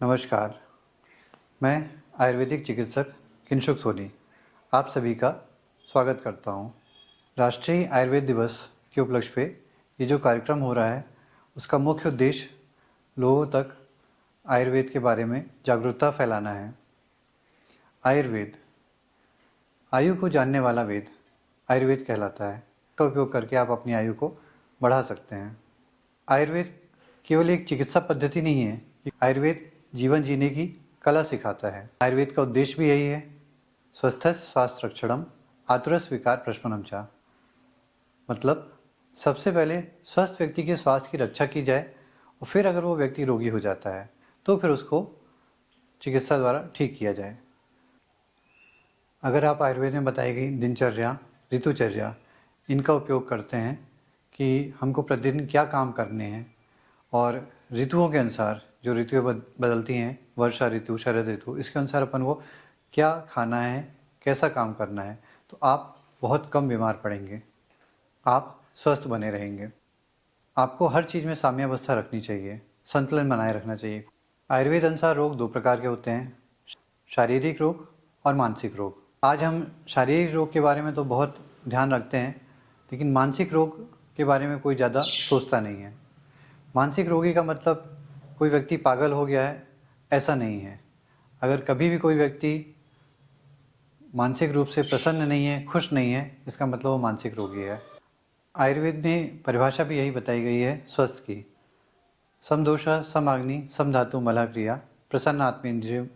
नमस्कार, मैं आयुर्वेदिक चिकित्सक किंशुक सोनी आप सभी का स्वागत करता हूँ। राष्ट्रीय आयुर्वेद दिवस के उपलक्ष्य पे ये जो कार्यक्रम हो रहा है, उसका मुख्य उद्देश्य लोगों तक आयुर्वेद के बारे में जागरूकता फैलाना है। आयुर्वेद, आयु को जानने वाला वेद आयुर्वेद कहलाता है। इसका उपयोग करके आप अपनी आयु को बढ़ा सकते हैं। आयुर्वेद केवल एक चिकित्सा पद्धति नहीं है, आयुर्वेद जीवन जीने की कला सिखाता है। आयुर्वेद का उद्देश्य भी यही है, स्वस्थ स्वास्थ्य रक्षणम आतुर स्वीकार प्रशमनम च। मतलब सबसे पहले स्वस्थ व्यक्ति के स्वास्थ्य की रक्षा की जाए और फिर अगर वो व्यक्ति रोगी हो जाता है तो फिर उसको चिकित्सा द्वारा ठीक किया जाए। अगर आप आयुर्वेद में बताई गई दिनचर्या, ऋतुचर्या इनका उपयोग करते हैं कि हमको प्रतिदिन क्या काम करने हैं और ऋतुओं के अनुसार जो ऋतुएं बदलती हैं, वर्षा ऋतु, शरद ऋतु, इसके अनुसार अपन को क्या खाना है, कैसा काम करना है, तो आप बहुत कम बीमार पड़ेंगे, आप स्वस्थ बने रहेंगे। आपको हर चीज़ में साम्यावस्था रखनी चाहिए, संतुलन बनाए रखना चाहिए। आयुर्वेद अनुसार रोग दो प्रकार के होते हैं, शारीरिक रोग और मानसिक रोग। आज हम शारीरिक रोग के बारे में तो बहुत ध्यान रखते हैं, लेकिन मानसिक रोग के बारे में कोई ज़्यादा सोचता नहीं है। मानसिक रोगी का मतलब कोई व्यक्ति पागल हो गया है, ऐसा नहीं है। अगर कभी भी कोई व्यक्ति मानसिक रूप से प्रसन्न नहीं है, खुश नहीं है, इसका मतलब वो मानसिक रोगी है। आयुर्वेद में परिभाषा भी यही बताई गई है स्वस्थ की, समदोष समाग्नि समधातु मलः क्रिया प्रसन्न आत्मेन्द्रिय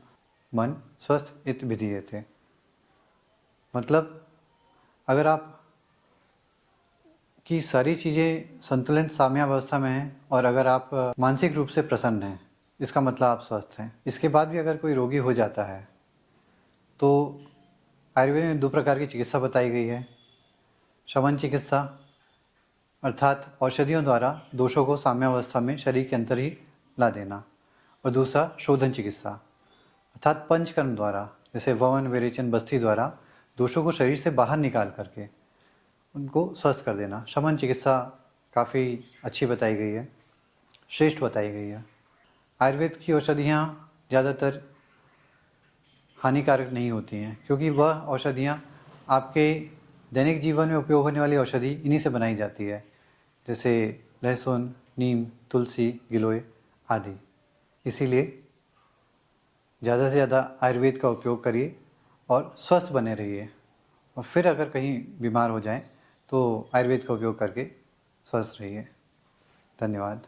मन स्वस्थ इत विधीयते। मतलब अगर आप की सारी चीज़ें संतुलित साम्यावस्था में हैं और अगर आप मानसिक रूप से प्रसन्न हैं, इसका मतलब आप स्वस्थ हैं। इसके बाद भी अगर कोई रोगी हो जाता है तो आयुर्वेद में दो प्रकार की चिकित्सा बताई गई है, शमन चिकित्सा अर्थात औषधियों द्वारा दोषों को साम्यावस्था में शरीर के अंदर ही ला देना, और दूसरा शोधन चिकित्सा अर्थात पंचकर्म द्वारा, जैसे वमन विरेचन बस्ती द्वारा दोषों को शरीर से बाहर निकाल करके उनको स्वस्थ कर देना। शमन चिकित्सा काफ़ी अच्छी बताई गई है, श्रेष्ठ बताई गई है। आयुर्वेद की औषधियाँ ज़्यादातर हानिकारक नहीं होती हैं, क्योंकि वह औषधियाँ आपके दैनिक जीवन में उपयोग होने वाली औषधि इन्हीं से बनाई जाती है, जैसे लहसुन, नीम, तुलसी, गिलोय आदि। इसीलिए ज़्यादा से ज़्यादा आयुर्वेद का उपयोग करिए और स्वस्थ बने रहिए, और फिर अगर कहीं बीमार हो जाएं तो आयुर्वेद का उपयोग करके स्वस्थ रहिए। धन्यवाद।